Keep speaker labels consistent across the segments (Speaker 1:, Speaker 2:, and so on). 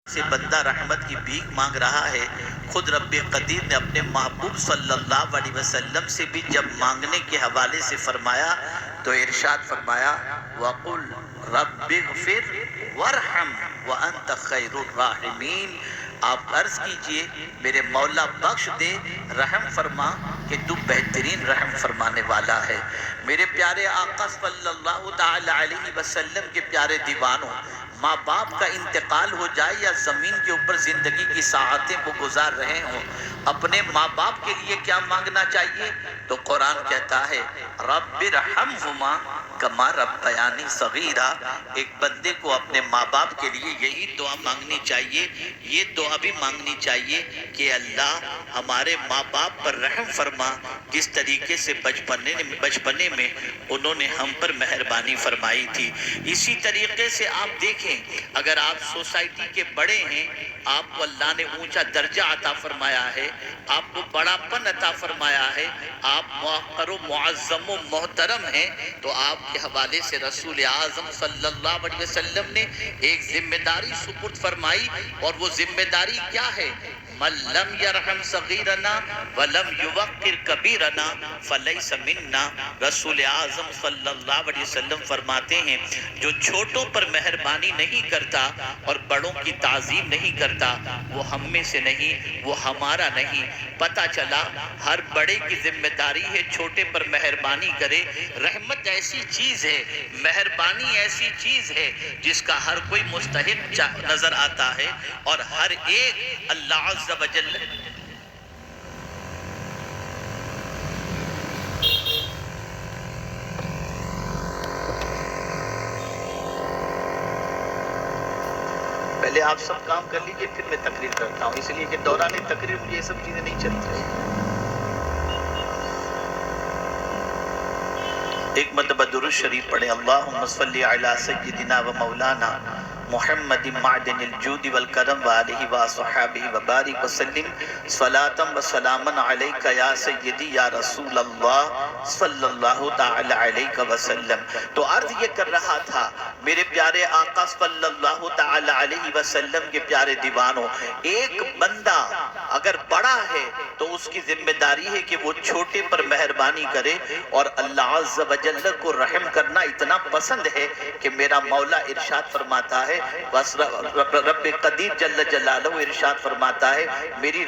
Speaker 1: سے بندہ رحمت کی بھیک مانگ رہا ہے، خود رب قدیر نے اپنے محبوب صلی اللہ علیہ وسلم سے بھی جب مانگنے کے حوالے سے فرمایا تو ارشاد فرمایا وَقُلْ رَبِّ اغْفِرْ وَارْحَمْ وَأَنْتَ خَيْرُ الرَّاحِمِينَ۔ آپ عرض کیجئے میرے مولا بخش دے، رحم فرما کہ تو بہترین رحم فرمانے والا ہے۔ میرے پیارے آقا صلی اللہ تعالی علیہ وسلم کے پیارے دیوانوں، ماں باپ کا انتقال ہو جائے یا زمین کے اوپر زندگی کی ساعتیں وہ گزار رہے ہوں، اپنے ماں باپ کے لیے کیا مانگنا چاہیے؟ تو قرآن کہتا ہے رب ارحمہما کما ربیانی صغیرا۔ ایک بندے کو اپنے ماں باپ کے لیے یہی دعا مانگنی چاہیے، یہ دعا بھی مانگنی چاہیے کہ اللہ ہمارے ماں باپ پر رحم فرما، جس طریقے سے بچپنے میں انہوں نے ہم پر مہربانی فرمائی تھی۔ اسی طریقے سے آپ دیکھیں، اگر آپ سوسائٹی کے بڑے ہیں، آپ کو اللہ نے اونچا درجہ عطا فرمایا ہے، آپ کو بڑا پن عطا فرمایا ہے، آپ موقر و معظم و محترم ہیں، تو آپ کے حوالے سے رسول اعظم صلی اللہ علیہ وسلم نے ایک ذمہ داری سپرد فرمائی، اور وہ ذمہ داری کیا ہے؟ من لم یرحم صغیرنا ولم یوقر کبیرنا فلیس منا۔ رسول اعظم صلی اللہ علیہ وسلم فرماتے ہیں جو چھوٹوں پر مہربانی نہیں کرتا اور بڑوں کی تعظیم نہیں کرتا وہ ہم میں سے نہیں، وہ ہمارا نہیں۔ پتہ چلا ہر بڑے کی ذمہ داری ہے چھوٹے پر مہربانی کرے۔ رحمت ایسی چیز ہے، مہربانی ایسی چیز ہے جس کا ہر کوئی مستحق نظر آتا ہے، اور ہر ایک اللہ عز و جل پہلے آپ سب کام کر لیجئے پھر میں تقریر کرتا ہوں، اس لیے کہ دوران تقریر مجھے یہ سب چیزیں نہیں چلتی۔ ایک مرتبہ درود شریف پڑھیں، اللہم صلی علی سیدنا و مولانا محمد معدن الجود والکرم وآلہ وصحابہ وبارک وسلم صلاة و سلاما علیکہ یا سیدی یا رسول اللہ صلی اللہ تعالی علیہ وسلم۔ تو عرض یہ کر رہا تھا میرے پیارے آقا صلی اللہ تعالی علیہ وسلم کے پیارے دیوانوں، ایک بندہ اگر بڑا ہے تو اس کی ذمہ داری ہے کہ وہ چھوٹے پر مہربانی کرے، اور اللہ عز و جل کو رحم کرنا اتنا پسند ہے کہ میرا مولا ارشاد فرماتا ہے، رب قدیر جل جلالہ ارشاد فرماتا ہے میری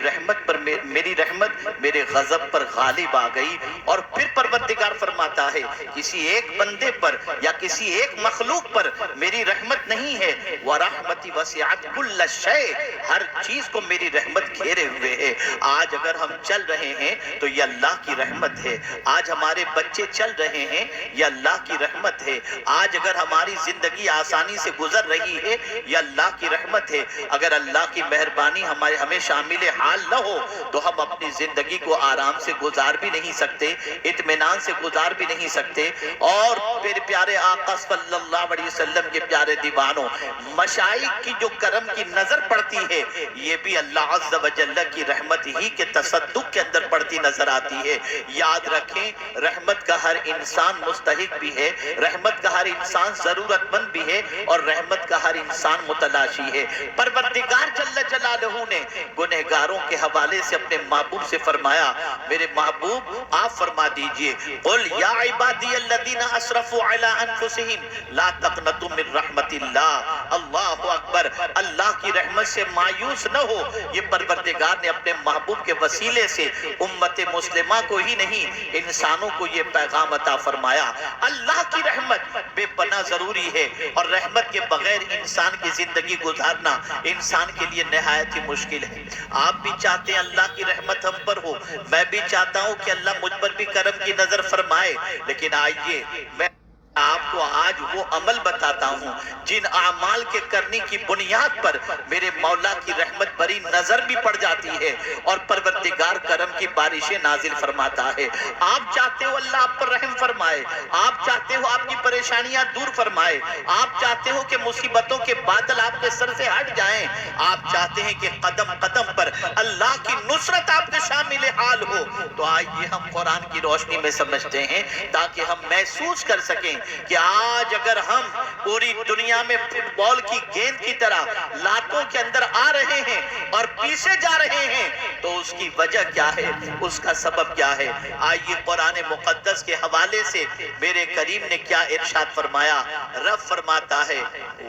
Speaker 1: رحمت میرے غضب پر غالب آ گئی، اور پھر پروردگار فرماتا ہے کسی ایک بندے پر یا کسی ایک مخلوق پر میری رحمت نہیں ہے، وَرَحْمَتِ وَسِعَتْ كُلَّ شَيْءٍ، ہر چیز کو میری رحمت گھیرے ہوئے ہے۔ آج اگر ہم چل رہے ہیں تو یہ اللہ کی رحمت ہے، آج ہمارے بچے چل رہے ہیں یہ اللہ کی رحمت ہے، آج اگر ہماری زندگی آسانی سے گزر رہی ہے یہ اللہ کی رحمت ہے۔ اگر اللہ کی مہربانی ہمیں شامل حال نہ ہو تو ہم اپنی زندگی کو آرام سے گزار بھی نہیں سکتے، اطمینان سے گزار بھی نہیں سکتے۔ اور پھر پیارے آقا صلی اللہ علیہ وسلم کے پیارے دیوانوں، مشائخ کی جو کرم کی نظر پڑتی ہے یہ بھی اللہ عز و جل کی رحمت ہی کے تصدق کے اندر پڑتی نظر آتی ہے۔ یاد رکھیں رحمت کا ہر انسان مستحق بھی ہے، رحمت کا ہر انسان ضرورت مند بھی ہے، اور رحمت کا ہر انسان متلاشی ہے۔ پروردگار جل جلالہ نے گنہگاروں کے حوالے سے اپنے محبوب سے فرمایا میرے محبوب آپ فرما دیجئے قل یا عبادی الذین اسرفوا علی انفسہم لا تقنطوا من رحمت اللہ۔ اللہ اکبر، اللہ کی رحمت سے مایوس نہ ہو، یہ پروردگار نے اپنے محبوب کے وسیلے سے امت مسلمہ کو ہی نہیں انسانوں کو یہ پیغام عطا فرمایا۔ اللہ کی رحمت بے پناہ ضروری ہے، اور رحمت کے بغیر انسان کی زندگی گزارنا انسان کے لیے نہایت ہی مشکل ہے۔ آپ بھی چاہتے ہیں اللہ کی رحمت ہم پر ہو، میں بھی چاہتا ہوں کہ اللہ مجھ پر بھی کرم کی نظر فرمائے، لیکن آئیے میں آپ کو آج وہ عمل بتاتا ہوں جن اعمال کے کرنے کی بنیاد پر میرے مولا کی رحمت بری نظر بھی پڑ جاتی ہے اور پروردگار کرم کی بارشیں نازل فرماتا ہے۔ آپ چاہتے ہو اللہ آپ پر رحم فرمائے، آپ چاہتے ہو آپ کی پریشانیاں دور فرمائے، آپ چاہتے ہو کہ مصیبتوں کے بادل آپ کے سر سے ہٹ جائیں، آپ چاہتے ہیں کہ قدم قدم پر اللہ کی نصرت آپ کے شامل حال ہو، تو آئیے ہم قرآن کی روشنی میں سمجھتے ہیں تاکہ ہم محسوس کر سکیں کہ آج اگر ہم پوری دنیا میں فٹ بال کی گیند کی طرح لاتوں کے اندر آ رہے ہیں اور پیچھے جا رہے ہیں تو اس کی وجہ کیا ہے، اس کا سبب کیا ہے؟ آئیے قرآن مقدس کے حوالے سے میرے کریم نے کیا ارشاد فرمایا۔ رب فرماتا ہے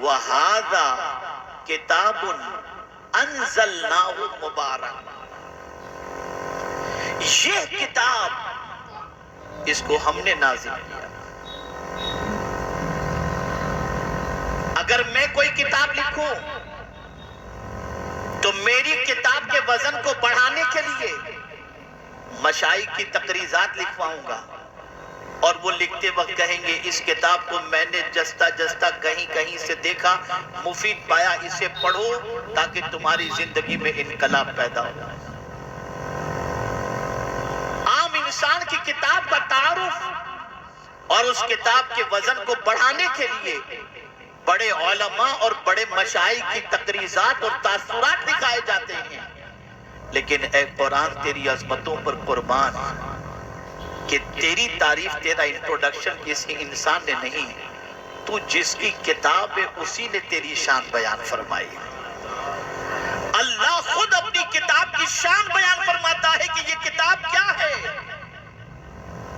Speaker 1: وَهَذَا کتاب انزلناہ مبارک، یہ کتاب اس کو ہم نے نازل کیا۔ اگر میں کوئی کتاب لکھوں تو میری کتاب کے وزن کو بڑھانے کے لیے مشائخ کی تقریضات لکھواؤں گا، اور وہ لکھتے وقت کہیں گے اس کتاب کو میں نے جستا جستا کہیں کہیں سے دیکھا، مفید پایا، اسے پڑھو تاکہ تمہاری زندگی میں انقلاب پیدا ہو۔ عام انسان کی کتاب کا تعارف اور اس کتاب کے وزن کو بڑھانے کے لیے بڑے علماء اور بڑے مشائخ کی تقریضات اور تاثرات دکھائے جاتے ہیں، لیکن اے قرآن تیری عظمتوں پر قربان کہ تیری تعریف، تیرا انٹروڈکشن کسی انسان نے نہیں، تو جس کی کتاب ہے اسی نے تیری شان بیان فرمائی۔ اللہ خود اپنی کتاب کی شان بیان فرماتا ہے کہ یہ کتاب کیا ہے،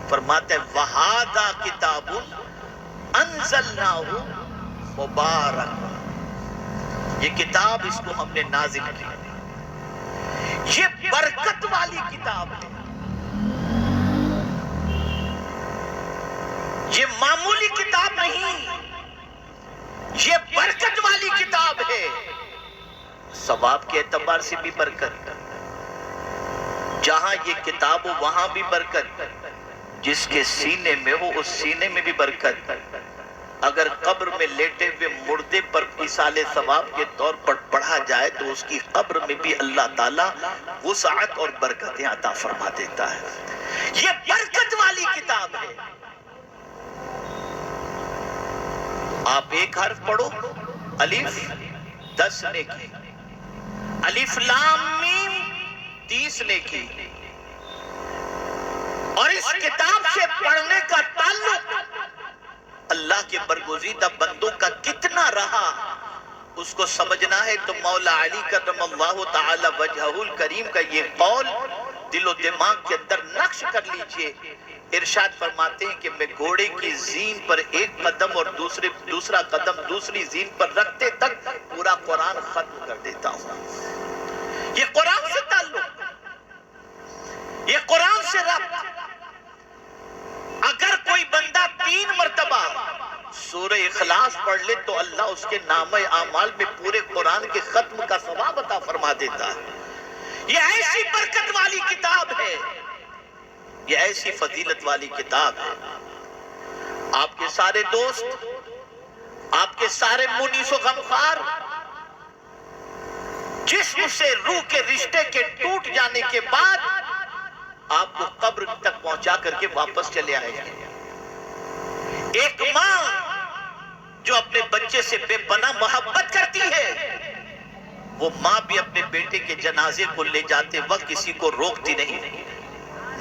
Speaker 1: فرماتا ہے وَهَذَا کتاب انزلناہ مبارک، یہ کتاب اس کو ہم نے نازل کی، یہ برکت والی کتاب ہے، یہ معمولی کتاب نہیں، یہ برکت والی کتاب ہے، ثواب کے اعتبار سے بھی برکت، جہاں یہ کتاب ہو وہاں بھی برکت، جس کے سینے میں ہو اس سینے میں بھی برکت، اگر قبر میں لیٹے ہوئے مردے پر ایصال ثواب کے طور پر پڑھا جائے تو اس کی قبر میں بھی اللہ تعالیٰ وسعت اور برکتیں عطا فرما دیتا ہے۔ یہ برکت والی کتاب ہے۔ آپ ایک حرف پڑھو، الف 10 نیکی، الف لام میم 30 نیکی، اور اس کتاب سے پڑھنے کا تعلق اللہ کے برگزیدہ بندوں کا کتنا رہا اس کو سمجھنا ہے تو مولا علی کرم اللہ تعالی وجہہ الکریم کا یہ قول دل و دماغ کے اندر نقش کر لیجئے۔ ارشاد فرماتے ہیں کہ میں گھوڑے کی زین پر ایک قدم اور دوسرا قدم دوسری زین پر رکھتے تک پورا قرآن ختم کر دیتا ہوں۔ یہ قرآن سے تعلق، یہ قرآن سے ربط۔ اگر کوئی بندہ 3 مرتبہ سورہ اخلاص پڑھ لے تو اللہ اس کے نامہ اعمال میں پورے قرآن کے ختم کا ثواب عطا فرما دیتا ہے۔ یہ ایسی برکت والی کتاب ہے، یہ ایسی فضیلت والی کتاب ہے۔ آپ کے سارے دوست، آپ کے سارے منیس و غمخوار جسم سے روح کے رشتے کے ٹوٹ جانے کے بعد آپ کو قبر تک پہنچا کر کے واپس چلے آئے گے۔ ایک ماں جو اپنے بچے سے بے پناہ محبت کرتی ہے، وہ ماں بھی اپنے بیٹے کے جنازے کو لے جاتے وقت کسی کو روکتی نہیں۔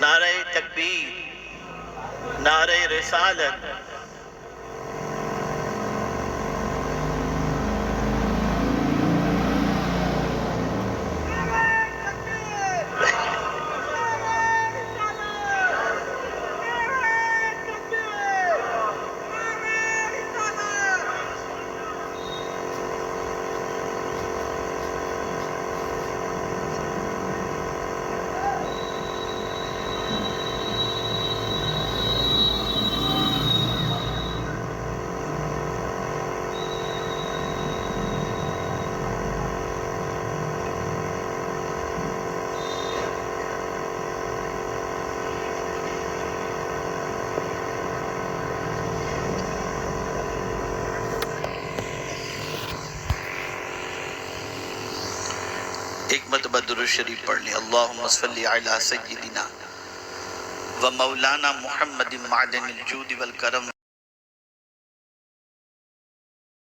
Speaker 1: نعرہ تکبیر، نعرہ رسالت، ایک مرتبہ درود شریف پڑھ لیں۔ اللہم صلی علی سیدنا و مولانا محمد معدن الجود والکرم